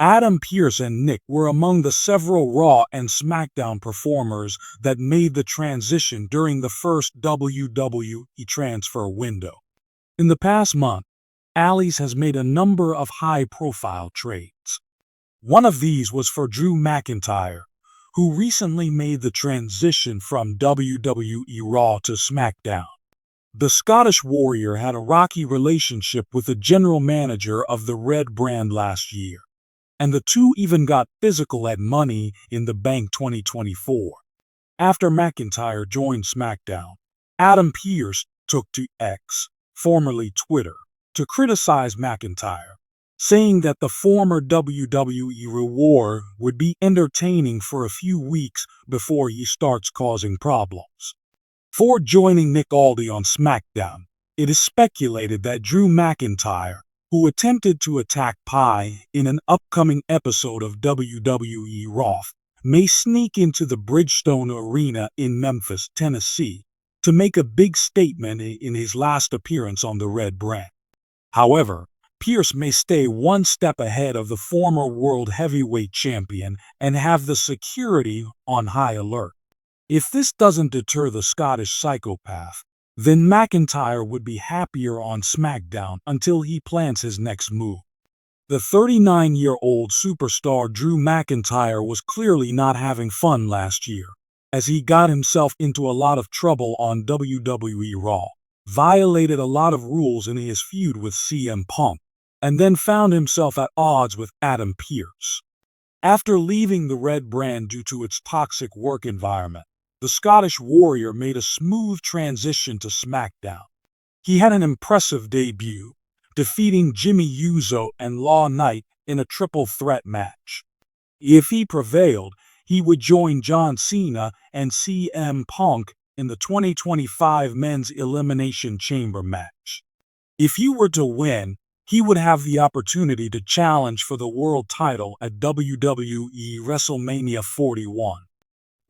Adam Pearce and Nick were among the several Raw and SmackDown performers that made the transition during the first WWE transfer window. In the past month, Allies has made a number of high-profile trades. One of these was for Drew McIntyre, who recently made the transition from WWE Raw to SmackDown. The Scottish Warrior had a rocky relationship with the general manager of the Red brand last year, and the two even got physical at Money in the Bank 2024. After McIntyre joined SmackDown, Adam Pearce took to X, formerly Twitter, to criticize McIntyre, saying that the former WWE war would be entertaining for a few weeks before he starts causing problems. Before joining Nick Aldis on SmackDown, it is speculated that Drew McIntyre, who attempted to attack Pi in an upcoming episode of WWE Raw, may sneak into the Bridgestone Arena in Memphis, Tennessee, to make a big statement in his last appearance on the Red brand. However, Pearce may stay one step ahead of the former World Heavyweight Champion and have the security on high alert. If this doesn't deter the Scottish psychopath, then McIntyre would be happier on SmackDown until he plans his next move. The 39-year-old superstar Drew McIntyre was clearly not having fun last year, as he got himself into a lot of trouble on WWE Raw, violated a lot of rules in his feud with CM Punk, and then found himself at odds with Adam Pearce. After leaving the Red brand due to its toxic work environment, the Scottish Warrior made a smooth transition to SmackDown. He had an impressive debut, defeating Jimmy Uso and LA Knight in a triple threat match. If he prevailed, he would join John Cena and CM Punk in the 2025 Men's Elimination Chamber match. If he were to win, he would have the opportunity to challenge for the world title at WWE WrestleMania 41.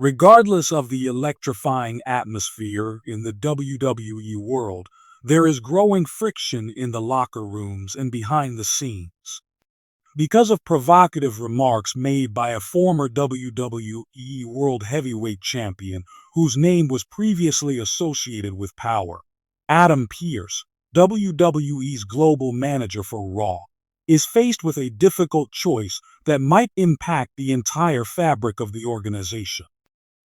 Regardless of the electrifying atmosphere in the WWE world, there is growing friction in the locker rooms and behind the scenes. Because of provocative remarks made by a former WWE World Heavyweight Champion whose name was previously associated with power, Adam Pearce, WWE's global manager for Raw, is faced with a difficult choice that might impact the entire fabric of the organization.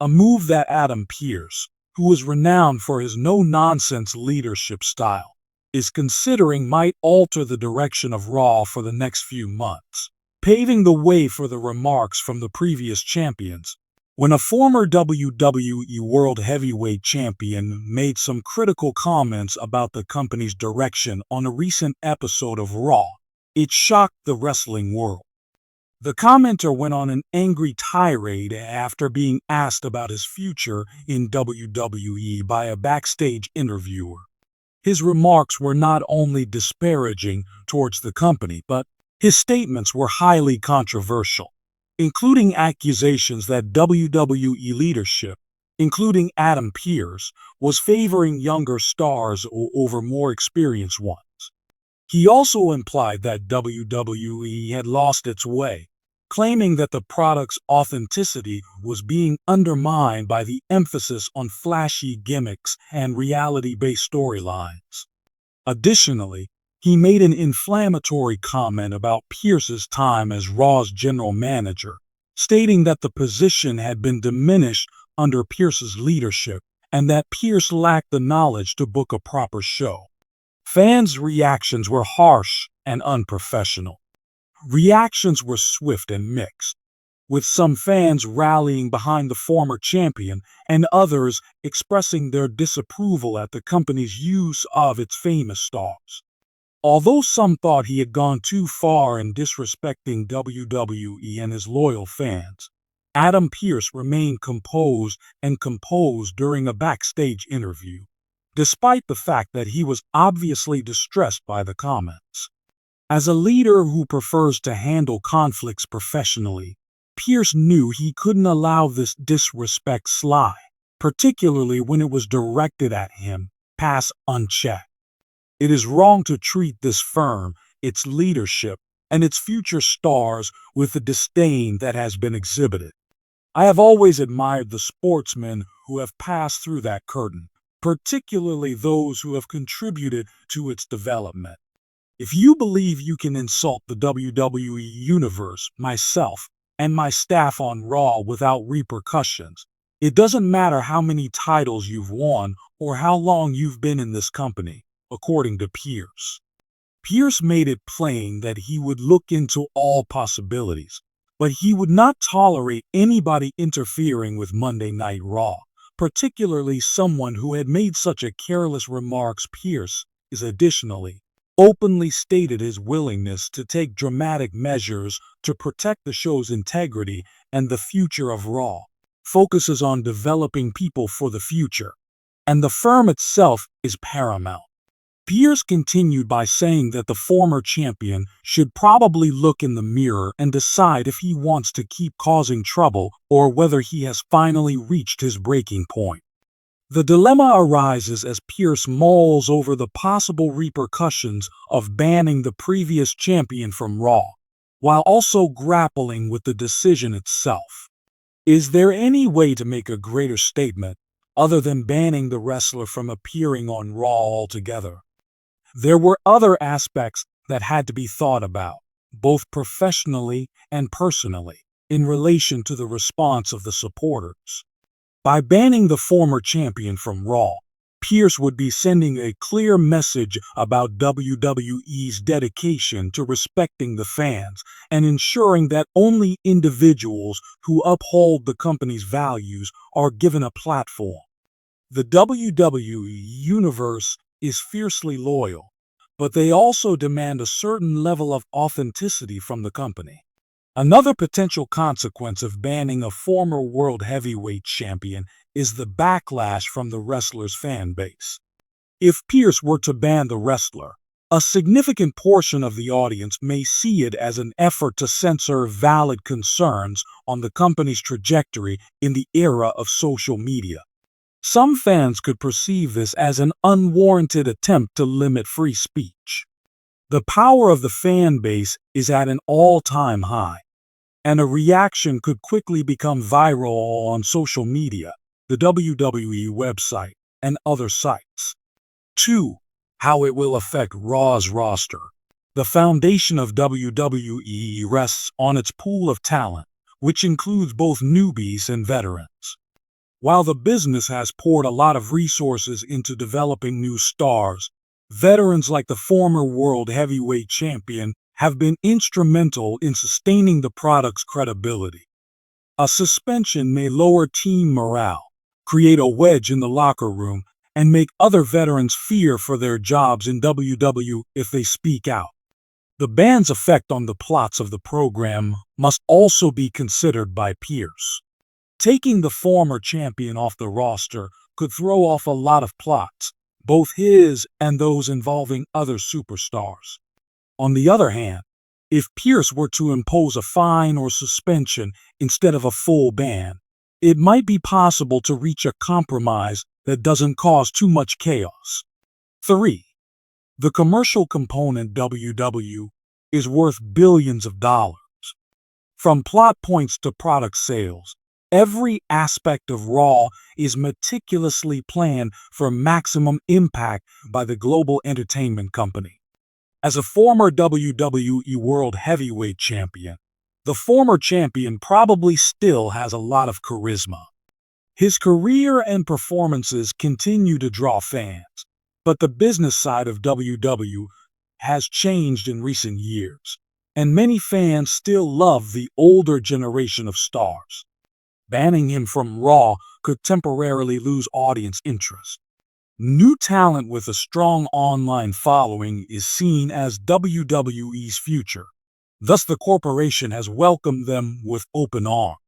A move that Adam Pearce, who is renowned for his no-nonsense leadership style, is considering might alter the direction of Raw for the next few months, paving the way for the remarks from the previous champions. When a former WWE World Heavyweight Champion made some critical comments about the company's direction on a recent episode of Raw, it shocked the wrestling world. The commenter went on an angry tirade after being asked about his future in WWE by a backstage interviewer. His remarks were not only disparaging towards the company, but his statements were highly controversial, including accusations that WWE leadership, including Adam Pearce, was favoring younger stars over more experienced ones. He also implied that WWE had lost its way, claiming that the product's authenticity was being undermined by the emphasis on flashy gimmicks and reality-based storylines. Additionally, he made an inflammatory comment about Pearce's time as Raw's general manager, stating that the position had been diminished under Pearce's leadership and that Pearce lacked the knowledge to book a proper show. Fans' reactions were harsh and unprofessional. Reactions were swift and mixed, with some fans rallying behind the former champion and others expressing their disapproval at the company's use of its famous stars. Although some thought he had gone too far in disrespecting WWE and his loyal fans, Adam Pearce remained composed during a backstage interview, despite the fact that he was obviously distressed by the comments. As a leader who prefers to handle conflicts professionally, Pearce knew he couldn't allow this disrespect slide, particularly when it was directed at him, pass unchecked. It is wrong to treat this firm, its leadership, and its future stars with the disdain that has been exhibited. I have always admired the sportsmen who have passed through that curtain, particularly those who have contributed to its development. If you believe you can insult the WWE Universe, myself, and my staff on Raw without repercussions, it doesn't matter how many titles you've won or how long you've been in this company, according to Pearce. Pearce made it plain that he would look into all possibilities, but he would not tolerate anybody interfering with Monday Night Raw, particularly someone who had made such a careless remarks. Pearce is additionally openly stated his willingness to take dramatic measures to protect the show's integrity, and the future of Raw focuses on developing people for the future, and the firm itself is paramount. Pearce continued by saying that the former champion should probably look in the mirror and decide if he wants to keep causing trouble or whether he has finally reached his breaking point. The dilemma arises as Pearce mulls over the possible repercussions of banning the previous champion from Raw, while also grappling with the decision itself. Is there any way to make a greater statement other than banning the wrestler from appearing on Raw altogether? There were other aspects that had to be thought about, both professionally and personally, in relation to the response of the supporters. By banning the former champion from Raw, Pearce would be sending a clear message about WWE's dedication to respecting the fans and ensuring that only individuals who uphold the company's values are given a platform. The WWE Universe is fiercely loyal, but they also demand a certain level of authenticity from the company. Another potential consequence of banning a former World Heavyweight Champion is the backlash from the wrestler's fan base. If Pearce were to ban the wrestler, a significant portion of the audience may see it as an effort to censor valid concerns on the company's trajectory in the era of social media. Some fans could perceive this as an unwarranted attempt to limit free speech. The power of the fan base is at an all-time high, and a reaction could quickly become viral on social media, the WWE website, and other sites. 2. How it will affect Raw's roster. The foundation of WWE rests on its pool of talent, which includes both newbies and veterans. While the business has poured a lot of resources into developing new stars, veterans like the former World Heavyweight Champion have been instrumental in sustaining the product's credibility. A suspension may lower team morale, create a wedge in the locker room, and make other veterans fear for their jobs in WWE if they speak out. The ban's effect on the plots of the program must also be considered by Pearce. Taking the former champion off the roster could throw off a lot of plots, both his and those involving other superstars. On the other hand, if Pearce were to impose a fine or suspension instead of a full ban, it might be possible to reach a compromise that doesn't cause too much chaos. 3. The commercial component WW is worth billions of dollars. From plot points to product sales, every aspect of Raw is meticulously planned for maximum impact by the global entertainment company. As a former WWE World Heavyweight Champion, the former champion probably still has a lot of charisma. His career and performances continue to draw fans, but the business side of WWE has changed in recent years, and many fans still love the older generation of stars. Banning him from Raw could temporarily lose audience interest. New talent with a strong online following is seen as WWE's future. Thus, the corporation has welcomed them with open arms.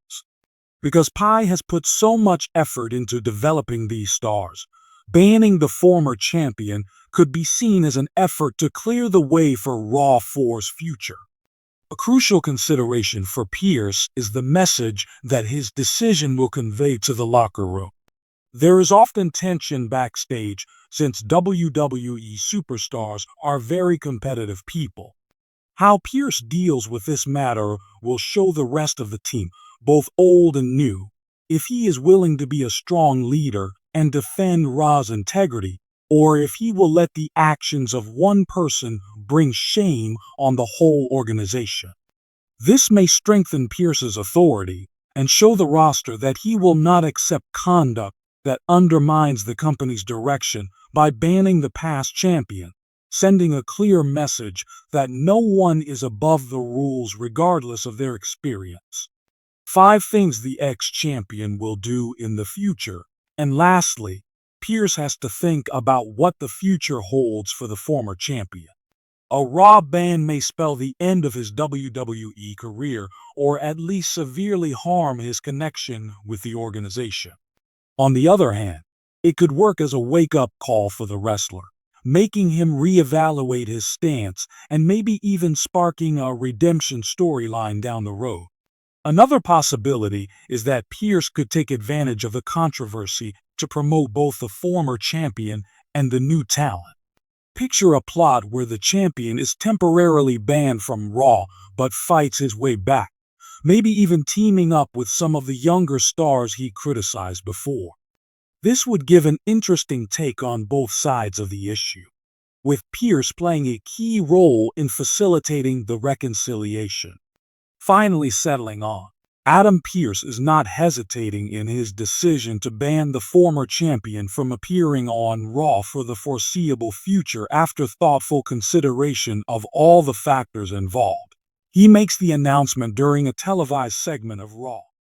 Because Pi has put so much effort into developing these stars, banning the former champion could be seen as an effort to clear the way for Raw 4's future. A crucial consideration for Pearce is the message that his decision will convey to the locker room. There is often tension backstage since WWE superstars are very competitive people. How Pearce deals with this matter will show the rest of the team, both old and new, if he is willing to be a strong leader and defend Raw's integrity, or if he will let the actions of one person bring shame on the whole organization. This may strengthen Pearce's authority and show the roster that he will not accept conduct that undermines the company's direction by banning the past champion, sending a clear message that no one is above the rules regardless of their experience. 5 things the ex-champion will do in the future. And lastly, Pearce has to think about what the future holds for the former champion. A Raw ban may spell the end of his WWE career, or at least severely harm his connection with the organization. On the other hand, it could work as a wake-up call for the wrestler, making him reevaluate his stance and maybe even sparking a redemption storyline down the road. Another possibility is that Pearce could take advantage of the controversy to promote both the former champion and the new talent. Picture a plot where the champion is temporarily banned from Raw but fights his way back, maybe even teaming up with some of the younger stars he criticized before. This would give an interesting take on both sides of the issue, with Pearce playing a key role in facilitating the reconciliation. Finally settling on, Adam Pearce is not hesitating in his decision to ban the former champion from appearing on Raw for the foreseeable future after thoughtful consideration of all the factors involved. He makes the announcement during a televised segment of Raw.